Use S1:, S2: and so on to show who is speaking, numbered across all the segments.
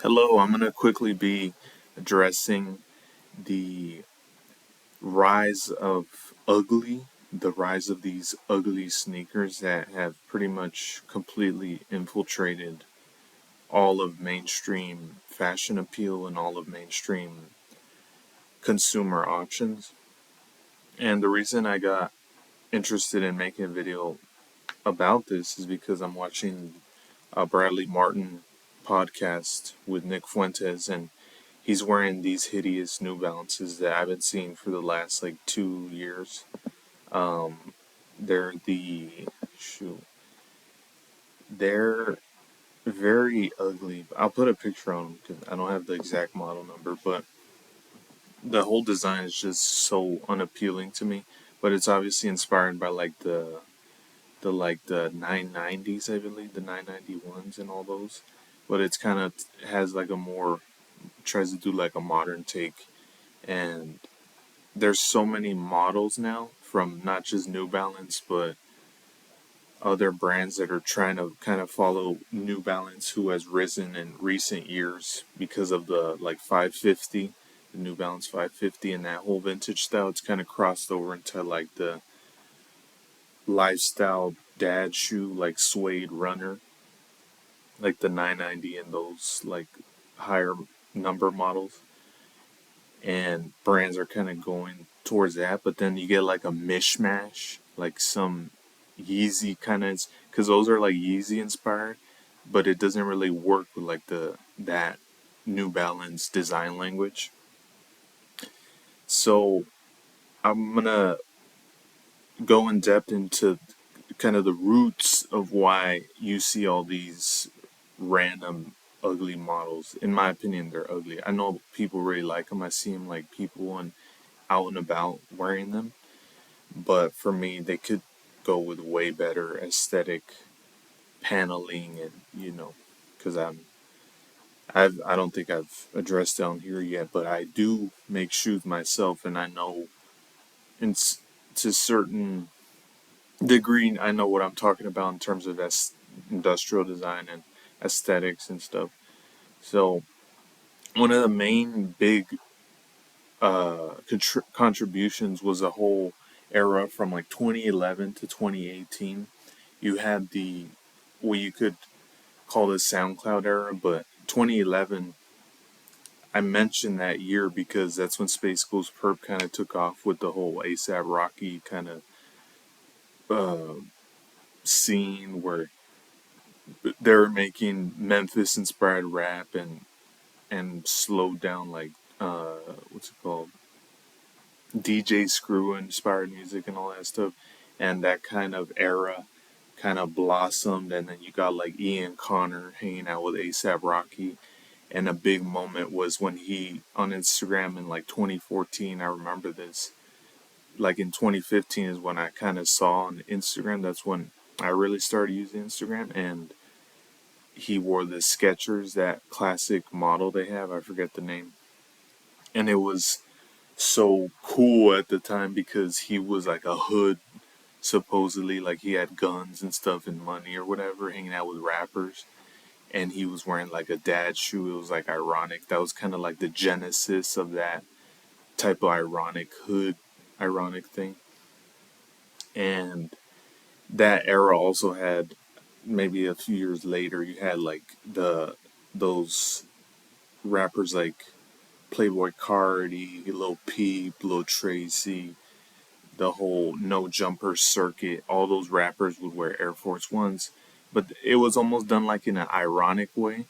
S1: Hello, I'm going to quickly be addressing the rise of the rise of these ugly sneakers that have pretty much completely infiltrated all of mainstream fashion appeal and all of mainstream consumer options. And the reason I got interested in making a video about this is because I'm watching a Bradley Martin podcast with Nick Fuentes, and he's wearing these hideous New Balances that I've been seeing for the last like 2 years. They're the shoot. They're very ugly. I'll put a picture on them because I don't have the exact model number, but the whole design is just so unappealing to me. But it's obviously inspired by the 990s, I believe, the 991s and all those. But it's kind of has like a more tries to do like a modern take, and there's so many models now from not just New Balance but other brands that are trying to kind of follow New Balance, who has risen in recent years because of the like 550, the New Balance 550, and that whole vintage style. It's kind of crossed over into like the lifestyle dad shoe, like suede runner, like the 990 and those like higher number models. And brands are kind of going towards that, but then you get like a mishmash, like some Yeezy kind of, because those are like Yeezy inspired, but it doesn't really work with like the that New Balance design language. So I'm gonna go in depth into kind of the roots of why you see all these random ugly models. In my opinion, they're ugly. I know people really like them. I see them like people and out and about wearing them. But for me, they could go with way better aesthetic paneling, and because I don't think I've addressed down here yet, but I do make shoes myself, and I know in to certain degree I know what I'm talking about in terms of industrial design and aesthetics and stuff. So one of the main big contributions was a whole era from like 2011 to 2018. You had the what you could call the SoundCloud era, but 2011, I mentioned that year because that's when Space Ghost Perp kind of took off with the whole ASAP Rocky kind of uh, scene where they were making Memphis inspired rap and slowed down like what's it called, DJ Screw inspired music and all that stuff, and that kind of era kind of blossomed, and then you got like Ian Connor hanging out with ASAP Rocky, and a big moment was when he on Instagram in like 2014. I remember this. Like in 2015 is when I kind of saw on Instagram. That's when I really started using Instagram, and he wore the Skechers, that classic model they have. I forget the name, and it was so cool at the time because he was like a hood, supposedly, like he had guns and stuff and money or whatever, hanging out with rappers, and he was wearing like a dad shoe. It was like ironic. That was kind of like the genesis of that type of ironic thing. And that era also had, maybe a few years later, you had like those rappers like Playboy Cardi, Lil Peep, Lil Tracy, the whole no jumper circuit. All those rappers would wear Air Force Ones, but it was almost done like in an ironic way.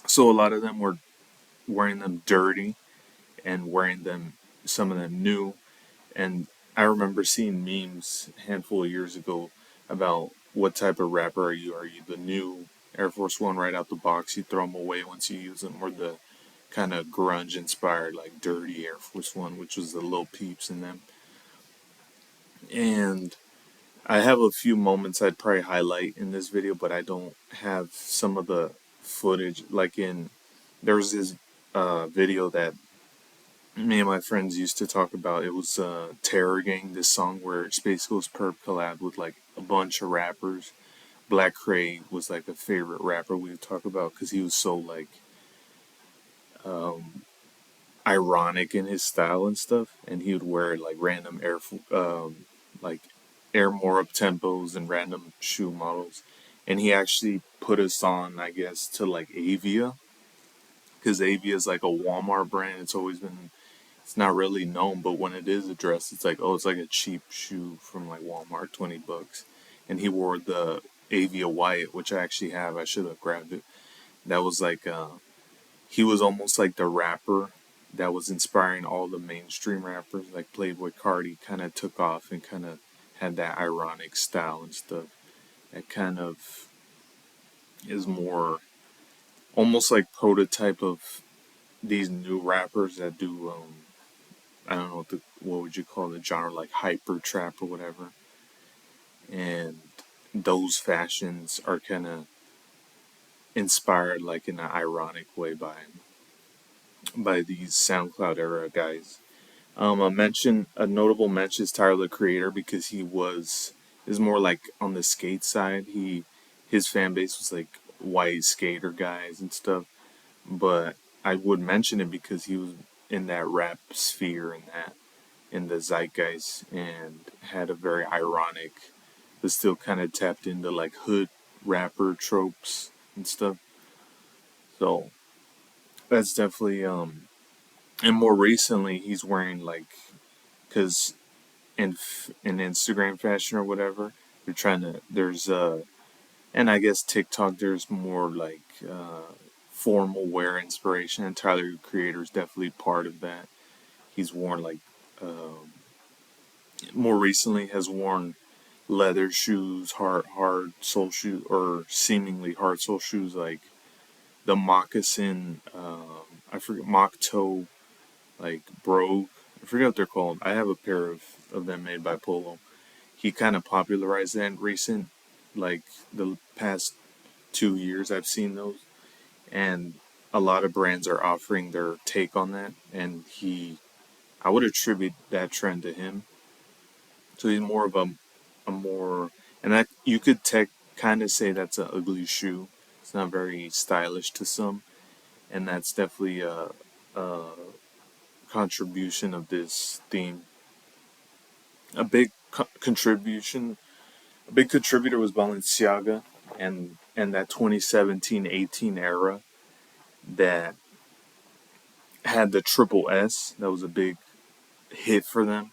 S1: So a lot of them were wearing them dirty and wearing them, some of them new. And I remember seeing memes a handful of years ago about what type of rapper are you? Are you the new Air Force One right out the box? You throw them away once you use them, or the kind of grunge inspired, like dirty Air Force One, which was the Lil Peeps in them. And I have a few moments I'd probably highlight in this video, but I don't have some of the footage. Like there was this video that me and my friends used to talk about. It was Terror Gang, this song where Space Ghost Perp collabed with like a bunch of rappers. Black Cray was like a favorite rapper we would talk about because he was so like um, ironic in his style and stuff, and he would wear like random like air more up tempos and random shoe models. And he actually put us on, I guess, to like Avia, because Avia is like a Walmart brand. It's always been, it's not really known, but when it is addressed, it's like, oh, it's like a cheap shoe from like Walmart, $20. And he wore the Avia White, which I actually have. I should have grabbed it. That was like he was almost like the rapper that was inspiring all the mainstream rappers, like Playboy Cardi, kind of took off and kind of had that ironic style and stuff. That kind of is more almost like prototype of these new rappers that do I don't know what would you call the genre, like hyper trap or whatever. And those fashions are kind of inspired like in an ironic way by these SoundCloud era guys. A notable mention is Tyler the Creator because he was is more like on the skate side. His fan base was like white skater guys and stuff. But I would mention it because he was in that rap sphere and that in the zeitgeist and had a very ironic, but still kind of tapped into like hood rapper tropes and stuff. So that's definitely and more recently he's wearing like because in Instagram fashion or whatever. They're trying to there's and I guess TikTok there's more like formal wear inspiration, and Tyler the Creator is definitely part of that. He's worn like more recently has worn leather shoes, hard sole shoes, or seemingly hard sole shoes like the moccasin. I forget mock toe like brogue. I forget what they're called. I have a pair of them made by Polo. He kind of popularized that in recent, like the past 2 years. I've seen those, and a lot of brands are offering their take on that. And I would attribute that trend to him. So he's more of a more, and that you could kind of say that's an ugly shoe. It's not very stylish to some, and that's definitely a contribution of this theme. A big contribution A big contributor was Balenciaga and that 2017-18 era that had the triple S. That was a big hit for them.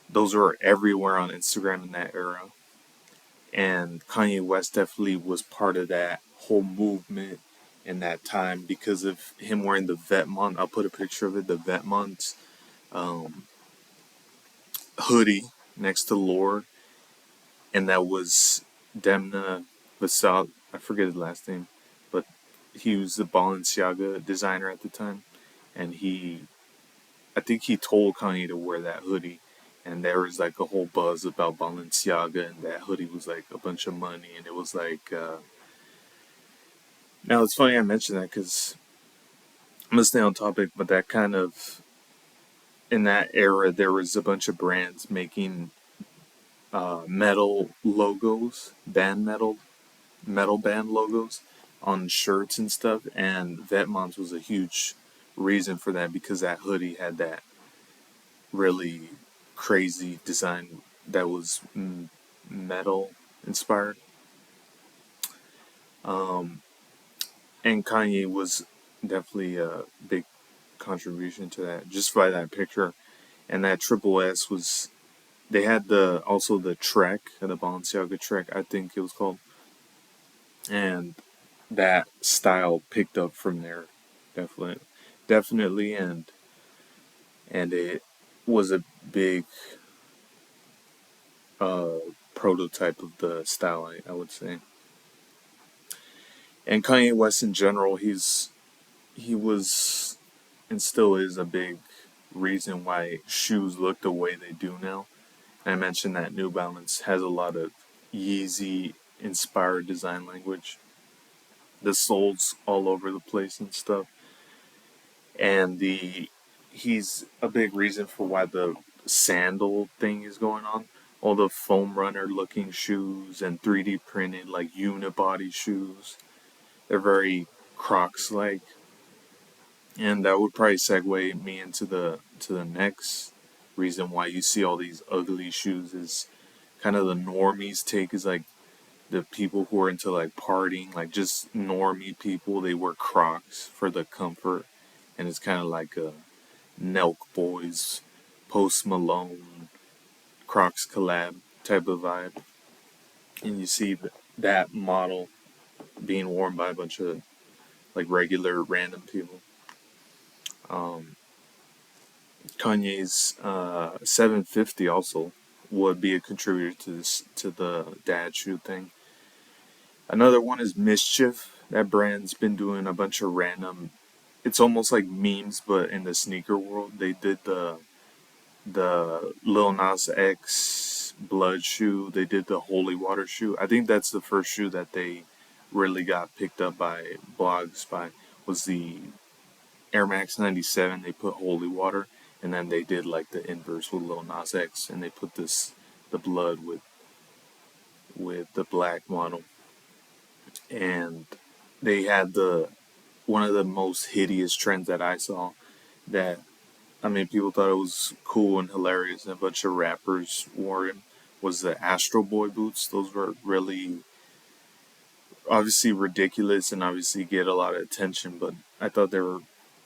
S1: Those were everywhere on Instagram in that era. And Kanye West definitely was part of that whole movement in that time because of him wearing the Vetmont. I'll put a picture of it. The Vetmont um, hoodie next to Lord, and that was Demna Vasal. I forget his last name, but he was the Balenciaga designer at the time, and I think he told Kanye to wear that hoodie, and there was like a whole buzz about Balenciaga, and that hoodie was like a bunch of money, and it was like. Now it's funny I mentioned that because I'm gonna stay on topic, but that kind of in that era there was a bunch of brands making metal logos, metal band logos on shirts and stuff, and Vetmons was a huge reason for that because that hoodie had that really crazy design that was metal inspired. Um, and Kanye was definitely a big contribution to that just by that picture. And that triple S was they had the also the Trek, the Balenciaga Trek, I think it was called, and that style picked up from there, definitely, definitely, and it was a big uh, prototype of the style, I would say. And Kanye West in general, he was and still is a big reason why shoes look the way they do now. I mentioned that New Balance has a lot of Yeezy inspired design language. The soles all over the place and stuff. And the he's a big reason for why the sandal thing is going on. All the foam runner looking shoes and 3D printed like unibody shoes. They're very Crocs like. And that would probably segue me into the next reason why you see all these ugly shoes is kind of the normies take is like the people who are into like partying, like just normie people, they wear Crocs for the comfort, and it's kind of like a Nelk Boys, Post Malone, Crocs collab type of vibe, and you see that model being worn by a bunch of like regular random people. Um, Kanye's 750 also would be a contributor to this to the dad shoe thing. Another one is Mischief. That brand's been doing a bunch of random. It's almost like memes, but in the sneaker world, they did the Lil Nas X blood shoe. They did the holy water shoe. I think that's the first shoe that they really got picked up by blogs by was the Air Max 97. They put holy water, and then they did like the inverse with Lil Nas X, and they put this the blood with the black model, and they had the one of the most hideous trends that I saw that I mean people thought it was cool and hilarious and a bunch of rappers wore it was the Astro Boy boots. Those were really obviously ridiculous and obviously get a lot of attention, but I thought they were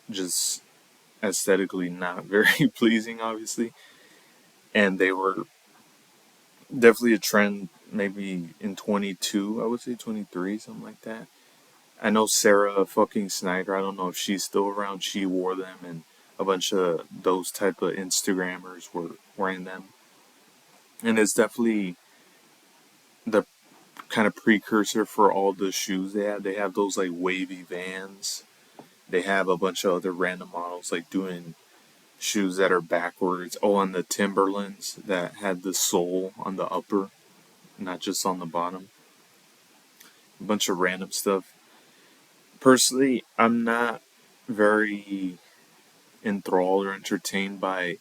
S1: just aesthetically not very pleasing obviously. And they were definitely a trend maybe in 22, I would say 23, something like that. I know Sarah fucking Snyder. I don't know if she's still around. She wore them, and a bunch of those type of Instagrammers were wearing them. And it's definitely the kind of precursor for all the shoes they have. They have those like wavy Vans. They have a bunch of other random models like doing shoes that are backwards. Oh, and the Timberlands that had the sole on the upper, not just on the bottom. A bunch of random stuff. Personally, I'm not very enthralled or entertained by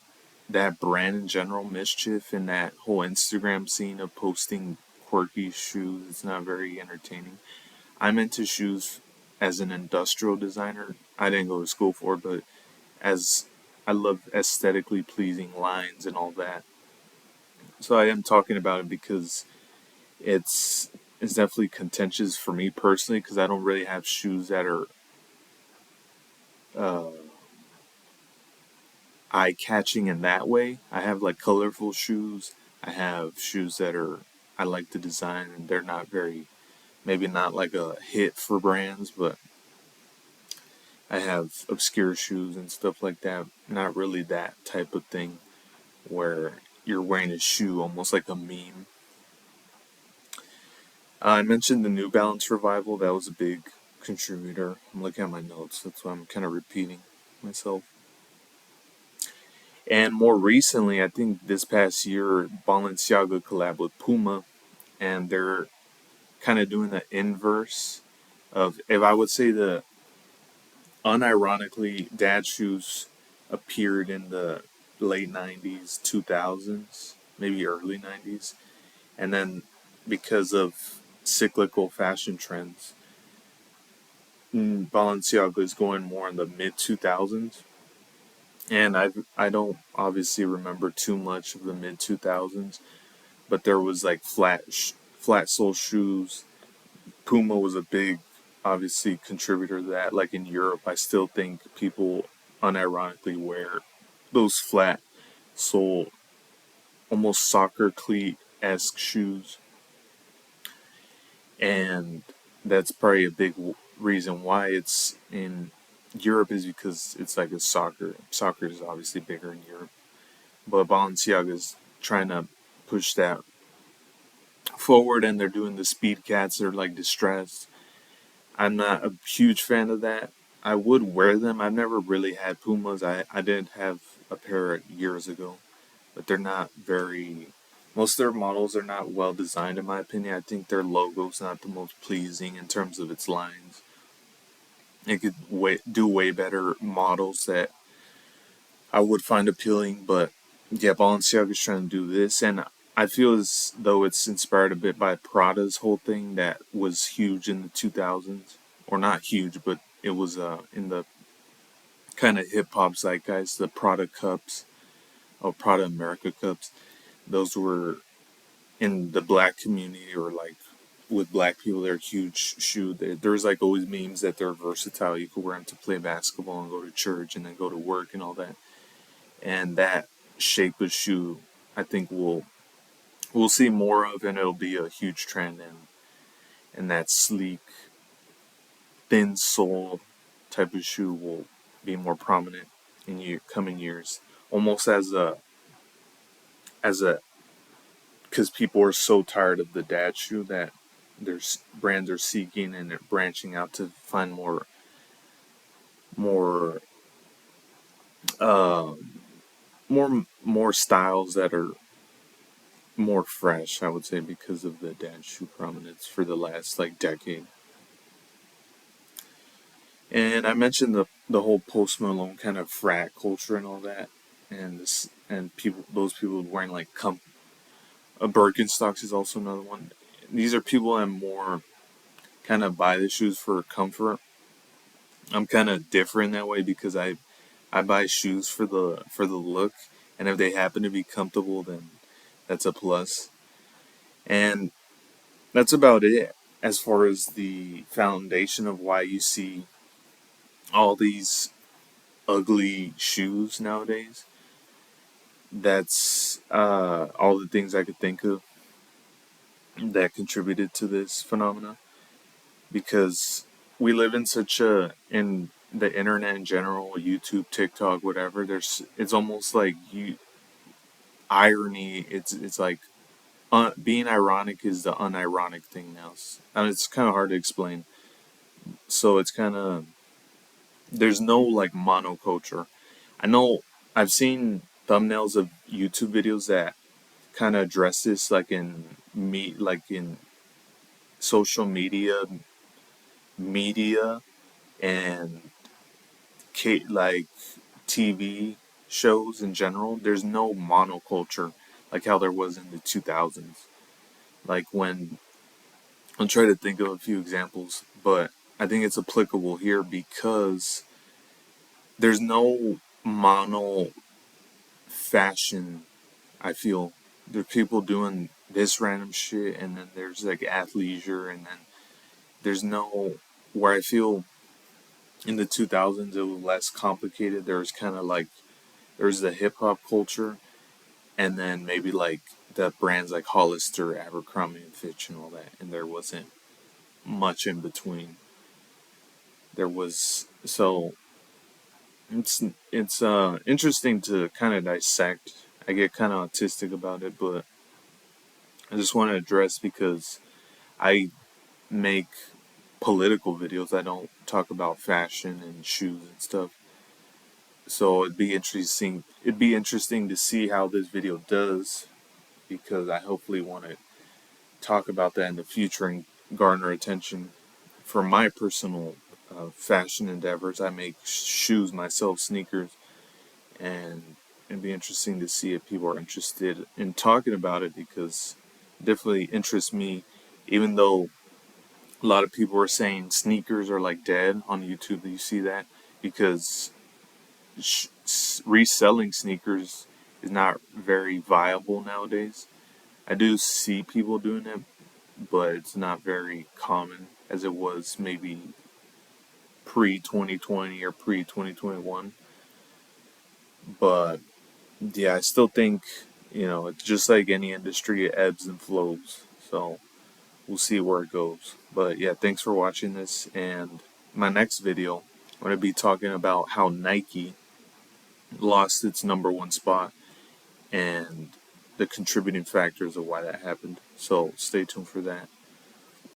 S1: that brand in general, Mischief, and that whole Instagram scene of posting quirky shoes. It's not very entertaining. I'm into shoes as an industrial designer. I didn't go to school for it, but as I love aesthetically pleasing lines and all that. So I am talking about it because it's it's definitely contentious for me personally because I don't really have shoes that are uh, eye catching in that way. I have like colorful shoes. I have shoes that are I like the design and they're not very maybe not like a hit for brands, but I have obscure shoes and stuff like that. Not really that type of thing where you're wearing a shoe almost like a meme. I mentioned the New Balance revival. That was a big contributor. I'm looking at my notes. That's why I'm kind of repeating myself. And more recently, I think this past year, Balenciaga collab with Puma, and they're kind of doing the inverse of, if I would say the unironically, dad shoes appeared in the late 90s, 2000s, maybe early 90s, and then because of cyclical fashion trends, Balenciaga is going more in the mid 2000s. And I don't obviously remember too much of the mid 2000s, but there was like flat sole shoes. Puma was a big, obviously, contributor to that. Like in Europe, I still think people unironically wear those flat sole, almost soccer cleat esque shoes, and that's probably a big reason why it's in Europe is because it's like a soccer. Soccer is obviously bigger in Europe, but Balenciaga is trying to push that forward, and they're doing the speed cats. They're like distressed. I'm not a huge fan of that. I would wear them. I've never really had Pumas. I did have a pair years ago, but they're not very. Most of their models are not well designed, in my opinion. I think their logo's not the most pleasing in terms of its lines. It could do way better models that I would find appealing, but yeah, Balenciaga's trying to do this, and I feel as though it's inspired a bit by Prada's whole thing that was huge in the 2000s, or not huge, but it was in the kind of hip hop zeitgeist, the Prada cups, or Prada America cups. Those were in the black community, or like with black people, they're a huge shoe. There's like always memes that they're versatile. You could wear them to play basketball and go to church and then go to work and all that. And that shape of shoe, I think we'll see more of, and it'll be a huge trend. And that sleek, thin sole type of shoe will be more prominent in coming years, almost as a because people are so tired of the dad shoe that there's brands are seeking and they're branching out to find more uh more styles that are more fresh, I would say, because of the dad shoe prominence for the last like decade. And I mentioned the whole Post Malone kind of frat culture and all that, and people, those people wearing like Birkenstocks is also another one. These are people that more kind of buy the shoes for comfort. I'm kind of different that way because I buy shoes for the look, and if they happen to be comfortable, then that's a plus. And that's about it as far as the foundation of why you see all these ugly shoes nowadays. That's all the things I could think of that contributed to this phenomena, because we live in such a in the internet in general, YouTube, TikTok, whatever. It's almost like you irony. It's like being ironic is the unironic thing now. And it's kind of hard to explain. So it's kind of there's no like monoculture. I know I've seen thumbnails of YouTube videos that kind of address this, like in social media and like TV shows in general. There's no monoculture like how there was in the 2000s. Like when I'll try to think of a few examples, but I think it's applicable here because there's no mono fashion. I feel there's people doing this random shit, and then there's like athleisure, and then there's no where I feel in the 2000s it was less complicated. There was kind of like there's the hip hop culture, and then maybe like the brands like Hollister, Abercrombie and Fitch, and all that, and there wasn't much in between. There was so it's interesting to kind of dissect. I get kind of autistic about it, but I just want to address because I make political videos. I don't talk about fashion and shoes and stuff. So It'd be interesting to see how this video does, because I hopefully want to talk about that in the future and garner attention for my personal fashion endeavors. I make shoes myself, sneakers, and it'd be interesting to see if people are interested in talking about it, because it definitely interests me, even though a lot of people are saying sneakers are like dead on YouTube. You see that because reselling sneakers is not very viable nowadays. I do see people doing it, but it's not very common as it was maybe pre 2020 or pre 2021. But yeah, I still think, it's just like any industry, it ebbs and flows. So we'll see where it goes. But yeah, thanks for watching this. And my next video, I'm going to be talking about how Nike lost its number one spot and the contributing factors of why that happened. So stay tuned for that.